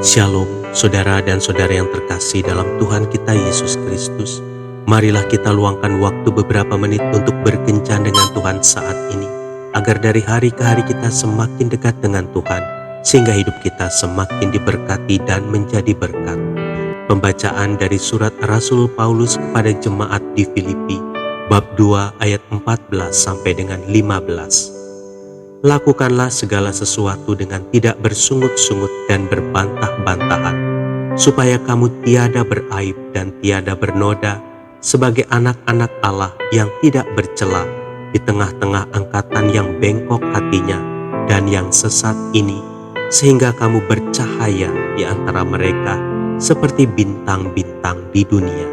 Shalom, saudara dan saudara yang terkasih dalam Tuhan kita Yesus Kristus. Marilah kita luangkan waktu beberapa menit untuk berkencan dengan Tuhan saat ini, agar dari hari ke hari kita semakin dekat dengan Tuhan, sehingga hidup kita semakin diberkati dan menjadi berkat. Pembacaan dari surat Rasul Paulus kepada jemaat di Filipi, bab 2 ayat 14 sampai dengan 15. Lakukanlah segala sesuatu dengan tidak bersungut-sungut dan berbantah-bantahan, supaya kamu tiada beraib dan tiada bernoda sebagai anak-anak Allah yang tidak bercela di tengah-tengah angkatan yang bengkok hatinya dan yang sesat ini, sehingga kamu bercahaya di antara mereka seperti bintang-bintang di dunia.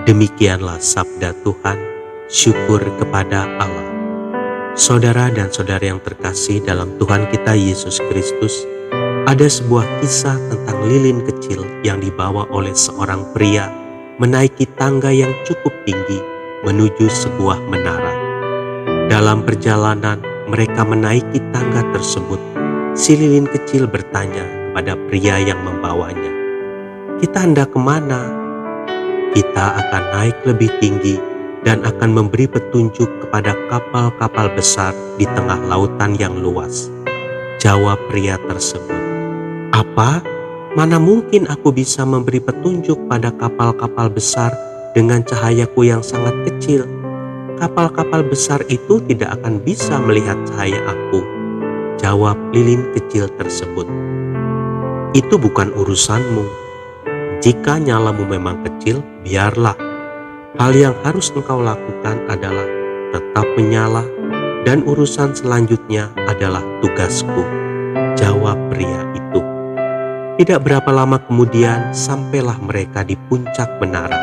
Demikianlah sabda Tuhan. Syukur kepada Allah. Saudara dan saudara yang terkasih dalam Tuhan kita Yesus Kristus, ada sebuah kisah tentang lilin kecil yang dibawa oleh seorang pria menaiki tangga yang cukup tinggi menuju sebuah menara. Dalam perjalanan mereka menaiki tangga tersebut, si lilin kecil bertanya kepada pria yang membawanya, "Kita hendak kemana?" "Kita akan naik lebih tinggi dan akan memberi petunjuk kepada kapal-kapal besar di tengah lautan yang luas," jawab pria tersebut. "Apa? Mana mungkin aku bisa memberi petunjuk pada kapal-kapal besar dengan cahayaku yang sangat kecil? Kapal-kapal besar itu tidak akan bisa melihat cahaya aku," jawab lilin kecil tersebut. "Itu bukan urusanmu. Jika nyalamu memang kecil, biarlah. Hal yang harus engkau lakukan adalah tetap menyala, dan urusan selanjutnya adalah tugasku," jawab pria itu. Tidak berapa lama kemudian sampailah mereka di puncak menara.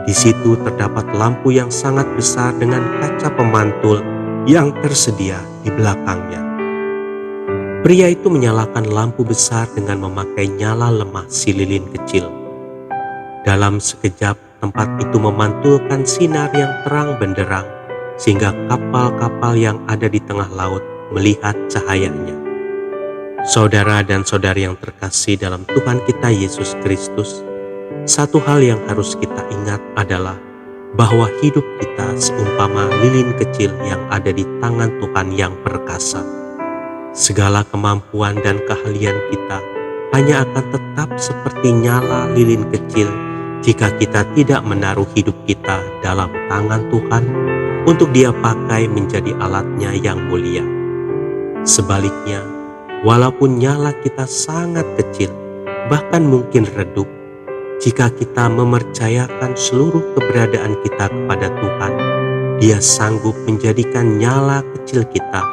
Di situ terdapat lampu yang sangat besar dengan kaca pemantul yang tersedia di belakangnya. Pria itu menyalakan lampu besar dengan memakai nyala lemah si lilin kecil. Dalam sekejap, tempat itu memantulkan sinar yang terang benderang, sehingga kapal-kapal yang ada di tengah laut melihat cahayanya. Saudara dan saudari yang terkasih dalam Tuhan kita Yesus Kristus, satu hal yang harus kita ingat adalah bahwa hidup kita seumpama lilin kecil yang ada di tangan Tuhan yang perkasa. Segala kemampuan dan keahlian kita hanya akan tetap seperti nyala lilin kecil jika kita tidak menaruh hidup kita dalam tangan Tuhan untuk Dia pakai menjadi alatnya yang mulia. Sebaliknya, walaupun nyala kita sangat kecil, bahkan mungkin redup, jika kita mempercayakan seluruh keberadaan kita kepada Tuhan, Dia sanggup menjadikan nyala kecil kita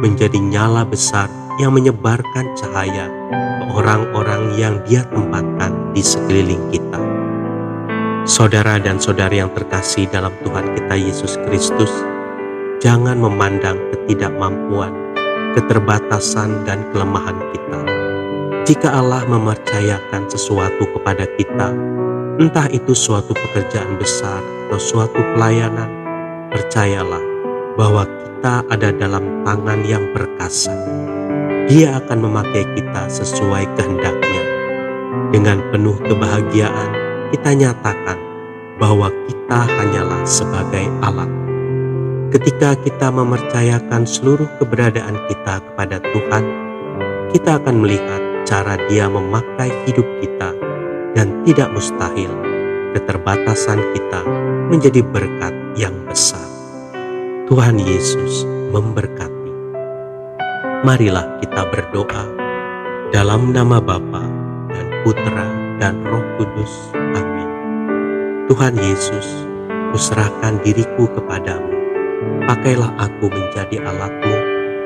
menjadi nyala besar yang menyebarkan cahaya ke orang-orang yang Dia tempatkan di sekeliling kita. Saudara dan saudari yang terkasih dalam Tuhan kita Yesus Kristus, jangan memandang ketidakmampuan, keterbatasan, dan kelemahan kita. Jika Allah mempercayakan sesuatu kepada kita, entah itu suatu pekerjaan besar atau suatu pelayanan, percayalah bahwa kita ada dalam tangan yang perkasa. Dia akan memakai kita sesuai kehendaknya. Dengan penuh kebahagiaan, kita nyatakan bahwa kita hanyalah sebagai alat. Ketika kita mempercayakan seluruh keberadaan kita kepada Tuhan, kita akan melihat cara Dia memakai hidup kita, dan tidak mustahil keterbatasan kita menjadi berkat yang besar. Tuhan Yesus memberkati. Marilah kita berdoa dalam nama Bapa dan Putra dan Roh Kudus. Amin. Tuhan Yesus, kuserahkan diriku kepadamu. Pakailah aku menjadi alat-Mu,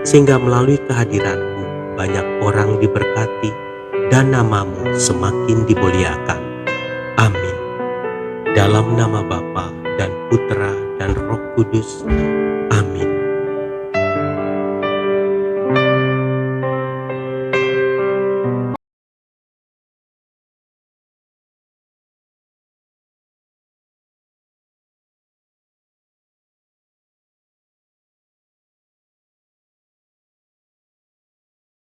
sehingga melalui kehadiran-Mu banyak orang diberkati dan nama-Mu semakin dimuliakan. Amin. Dalam nama Bapa dan Putra dan Roh Kudus.